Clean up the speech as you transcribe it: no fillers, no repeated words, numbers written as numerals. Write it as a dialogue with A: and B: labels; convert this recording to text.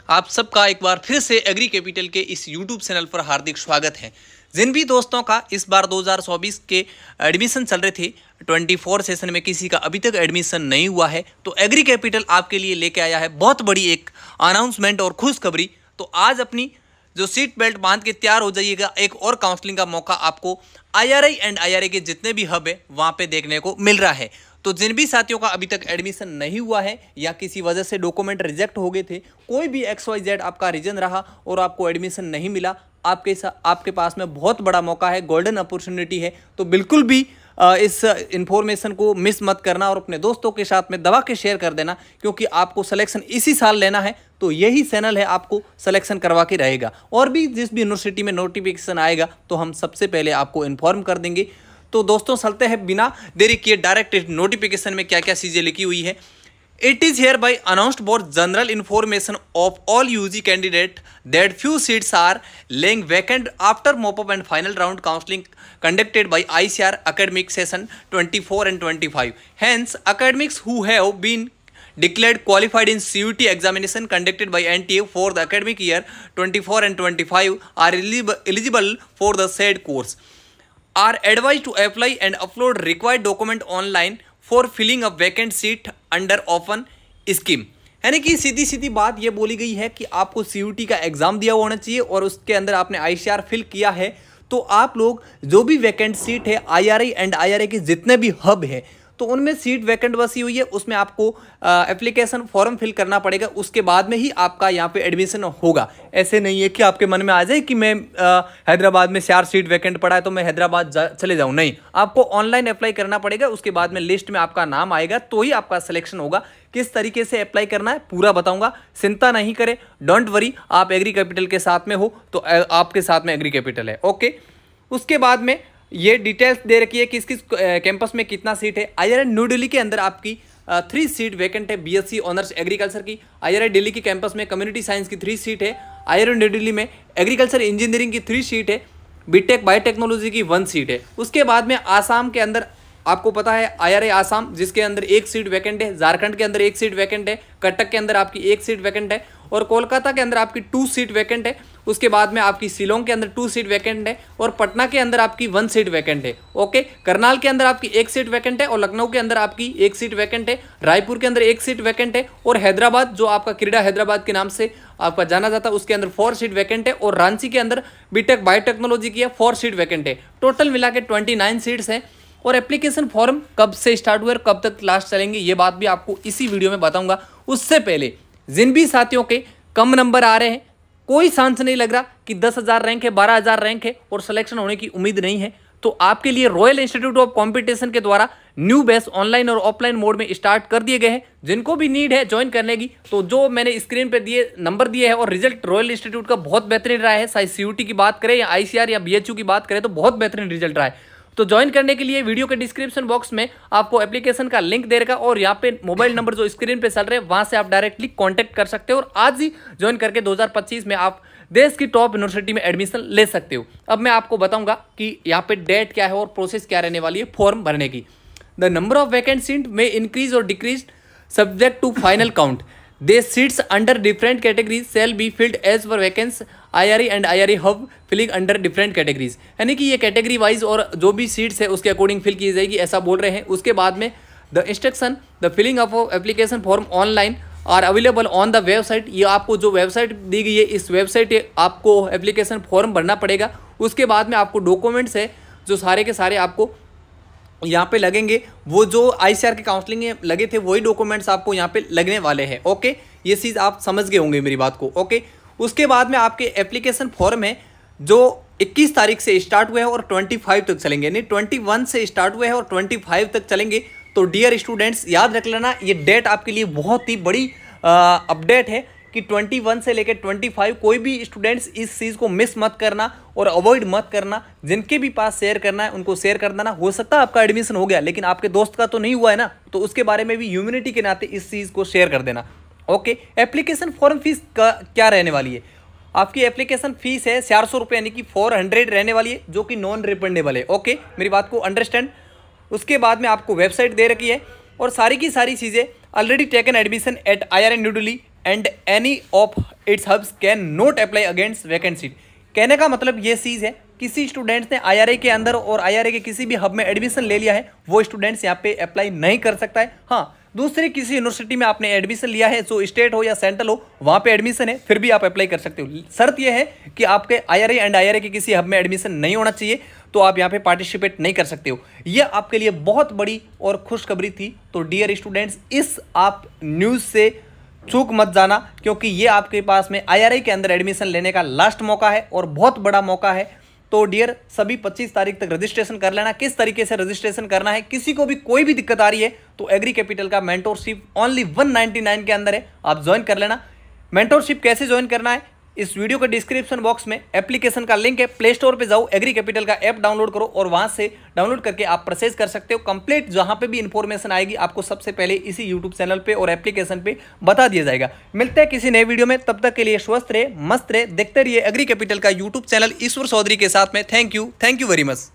A: आप सबका एक बार फिर से एग्री कैपिटल के इस यूट्यूब चैनल पर हार्दिक स्वागत है। जिन भी दोस्तों का इस बार 2024 के एडमिशन चल रहे थे 24 सेशन में किसी का अभी तक एडमिशन नहीं हुआ है, तो एग्री कैपिटल आपके लिए लेके आया है बहुत बड़ी एक अनाउंसमेंट और खुशखबरी। तो आज अपनी जो सीट बेल्ट बांध के तैयार हो जाइएगा, एक और काउंसलिंग का मौका आपको IRI एंड IRA के जितने भी हब है वहाँ पे देखने को मिल रहा है। तो जिन भी साथियों का अभी तक एडमिशन नहीं हुआ है या किसी वजह से डॉक्यूमेंट रिजेक्ट हो गए थे, कोई भी XYZ आपका रीजन रहा और आपको एडमिशन नहीं मिला, आपके पास में बहुत बड़ा मौका है, गोल्डन अपॉर्चुनिटी है। तो बिल्कुल भी इस इंफॉर्मेशन को मिस मत करना और अपने दोस्तों के साथ में दबा के शेयर कर देना, क्योंकि आपको सिलेक्शन इसी साल लेना है तो यही चैनल है आपको सिलेक्शन करवा के रहेगा। और भी जिस भी यूनिवर्सिटी में नोटिफिकेशन आएगा तो हम सबसे पहले आपको इन्फॉर्म कर देंगे। तो दोस्तों चलते हैं बिना देरी किए डायरेक्ट नोटिफिकेशन में क्या क्या चीज़ें लिखी हुई है। It is hereby announced for general information of all UG candidate that few seats are laying vacant after mop-up and final round counseling conducted by ICR academic session 24 and 25. Hence, academics who have been declared qualified in CUT examination conducted by NTA for the academic year 24 and 25 are eligible for the said course, are advised to apply and upload required document online for filling a vacant seat under open scheme. यानी कि सीधी सीधी बात ये बोली गई है कि आपको CUT का एग्जाम दिया होना चाहिए और उसके अंदर आपने ICR फिल किया है, तो आप लोग जो भी वैकेंट सीट है IRI एंड IRA के जितने भी हब है तो उनमें सीट वैकेंट बसी हुई है, उसमें आपको एप्लीकेशन फॉर्म फिल करना पड़ेगा, उसके बाद में ही आपका यहाँ पे एडमिशन होगा। ऐसे नहीं है कि आपके मन में आ जाए कि मैं हैदराबाद में 4 सीट वैकेंट पड़ा है तो मैं हैदराबाद चले जाऊँ, नहीं, आपको ऑनलाइन अप्लाई करना पड़ेगा। उसके बाद में लिस्ट में आपका नाम आएगा तो ही आपका सिलेक्शन होगा। किस तरीके से अप्लाई करना है पूरा बताऊंगा, चिंता नहीं करें, डोंट वरी। आप एग्री कैपिटल के साथ में हो तो आपके साथ में एग्री कैपिटल है, ओके। उसके बाद में ये डिटेल्स दे रखी है कि किस कैंपस में कितना सीट है। IRI न्यू दिल्ली के अंदर आपकी 3 सीट वैकेंट है BSc ऑनर्स एग्रीकल्चर की। IRI दिल्ली की कैंपस में कम्युनिटी साइंस की 3 सीट है। IRI न्यू दिल्ली में एग्रीकल्चर इंजीनियरिंग की 3 सीट है। बीटेक बायोटेक्नोलॉजी की 1 सीट है। उसके बाद में आसाम के अंदर आपको पता है IRI आसाम, जिसके अंदर 1 सीट वैकेंट है। झारखंड के अंदर 1 सीट वैकेंट है। कटक के अंदर आपकी 1 सीट वैकेंट है और कोलकाता के अंदर आपकी 2 सीट वैकेंट है। उसके बाद में आपकी शिलोंग के अंदर 2 सीट वैकेंट है और पटना के अंदर आपकी 1 सीट वैकेंट है, ओके। करनाल के अंदर आपकी 1 सीट वैकेंट है और लखनऊ के अंदर आपकी 1 सीट वैकेंट है। रायपुर के अंदर 1 सीट वैकेंट है और हैदराबाद, जो आपका क्रीडा हैदराबाद के नाम से आपका जाना जाता है, उसके अंदर 4 सीट वैकेंट है और रांची के अंदर बीटेक बायोटेक्नोलॉजी की 4 सीट वैकेंट है। टोटल मिला के 29 सीट्स हैं। और एप्लीकेशन फॉर्म कब से स्टार्ट हुए और कब तक क्लास चलेंगे ये बात भी आपको इसी वीडियो में बताऊंगा। उससे पहले जिन भी साथियों के कम नंबर आ रहे हैं, कोई चांस नहीं लग रहा कि 10,000 रैंक है, 12,000 रैंक है और सिलेक्शन होने की उम्मीद नहीं है, तो आपके लिए रॉयल इंस्टीट्यूट ऑफ कॉम्पिटिशन के द्वारा न्यू बैच ऑनलाइन और ऑफलाइन मोड में स्टार्ट कर दिए गए हैं। जिनको भी नीड है ज्वाइन करने की, तो जो मैंने स्क्रीन पे दिए नंबर दिए हैं और रिजल्ट रॉयल इंस्टीट्यूट का बहुत बेहतरीन रहा है। चाहे CUT की बात करें या ICR या BHU की बात करें तो बहुत बेहतरीन रिजल्ट रहा है। तो ज्वाइन करने के लिए वीडियो के डिस्क्रिप्शन बॉक्स में आपको एप्लीकेशन का लिंक दे रखा और यहाँ पे मोबाइल नंबर जो स्क्रीन पे चल रहे हैं वहां से आप डायरेक्टली कांटेक्ट कर सकते हो और आज ही ज्वाइन करके 2025 में आप देश की टॉप यूनिवर्सिटी में एडमिशन ले सकते हो। अब मैं आपको बताऊंगा कि यहाँ पे डेट क्या है और प्रोसेस क्या रहने वाली है फॉर्म भरने की। The number of vacant seat में इंक्रीज और decrease subject to final count. The seats under different categories shall be filled as per vacancy IRI and IRA हब फिलिंग अंडर डिफरेंट कैटेगरीज। यानी कि ये कैटेगरी वाइज और जो भी seats है उसके अकॉर्डिंग फिल की जाएगी, ऐसा बोल रहे हैं। उसके बाद में the instruction the filling of application form online are available on the website. ये आपको जो वेबसाइट दी गई है इस वेबसाइट आपको एप्लीकेशन फॉर्म भरना पड़ेगा। उसके बाद में आपको डॉक्यूमेंट्स है जो सारे के सारे आपको यहाँ पे लगेंगे, वो जो ICR के काउंसलिंग में लगे थे वही डॉक्यूमेंट्स आपको यहाँ पे लगने वाले हैं, ओके। ये चीज़ आप समझ गए होंगे मेरी बात को, ओके। उसके बाद में आपके एप्लीकेशन फॉर्म है जो 21 तारीख से स्टार्ट हुए हैं और 25 तक चलेंगे, यानी 21 से स्टार्ट हुए हैं और 25 तक चलेंगे। तो डियर स्टूडेंट्स याद रख लेना, ये डेट आपके लिए बहुत ही बड़ी अपडेट है कि 21 से लेकर 25 कोई भी स्टूडेंट्स इस चीज़ को मिस मत करना और अवॉइड मत करना। जिनके भी पास शेयर करना है उनको शेयर कर देना। हो सकता है आपका एडमिशन हो गया लेकिन आपके दोस्त का तो नहीं हुआ है ना, तो उसके बारे में भी ह्यूमैनिटी के नाते इस चीज़ को शेयर कर देना, ओके। एप्लीकेशन फॉर्म फीस का क्या रहने वाली है? आपकी एप्लीकेशन फीस है 400 रुपये, यानी कि 400 रहने वाली है, जो कि नॉन रिफंडेबल है, ओके। मेरी बात को अंडरस्टैंड। उसके बाद में आपको वेबसाइट दे रखी है और सारी की सारी चीज़ें already taken admission at IRI New Delhi and any of its hubs can not apply against vacant seat. कहने का मतलब ये चीज़ है, किसी स्टूडेंट्स ने IRA के अंदर और IRA के किसी भी हब में एडमिशन ले लिया है, वो स्टूडेंट्स यहाँ पे अप्लाई नहीं कर सकता है। हाँ, दूसरी किसी यूनिवर्सिटी में आपने एडमिशन लिया है, जो स्टेट हो या सेंट्रल हो, वहाँ पे एडमिशन है, फिर भी आप अप्लाई कर सकते हो। शर्त यह है कि आपके IRA एंड IRA के किसी हब में एडमिशन नहीं होना चाहिए, तो आप यहाँ पे पार्टिसिपेट नहीं कर सकते हो। ये आपके लिए बहुत बड़ी और खुशखबरी थी। तो डियर स्टूडेंट्स, इस आप न्यूज़ से चूक मत जाना, क्योंकि ये आपके पास में IRA के अंदर एडमिशन लेने का लास्ट मौका है और बहुत बड़ा मौका है। तो डियर सभी 25 तारीख तक रजिस्ट्रेशन कर लेना। किस तरीके से रजिस्ट्रेशन करना है, किसी को भी कोई भी दिक्कत आ रही है तो एग्री कैपिटल का मेंटोरशिप ओनली 199 के अंदर है, आप ज्वाइन कर लेना। मेंटोरशिप कैसे ज्वाइन करना है, इस वीडियो के डिस्क्रिप्शन बॉक्स में एप्लीकेशन का लिंक है, प्ले स्टोर पे जाओ, एग्री कैपिटल का ऐप डाउनलोड करो और वहां से डाउनलोड करके आप प्रोसेस कर सकते हो। कंप्लीट जहां पे भी इंफॉर्मेशन आएगी आपको सबसे पहले इसी यूट्यूब चैनल पे और एप्लीकेशन पे बता दिया जाएगा। मिलते हैं किसी नए वीडियो में, तब तक के लिए स्वस्थ रहे, मस्त रहे, देखते रहिए एग्री कैपिटल का यूट्यूब चैनल ईश्वर चौधरी के साथ में। Thank you very much.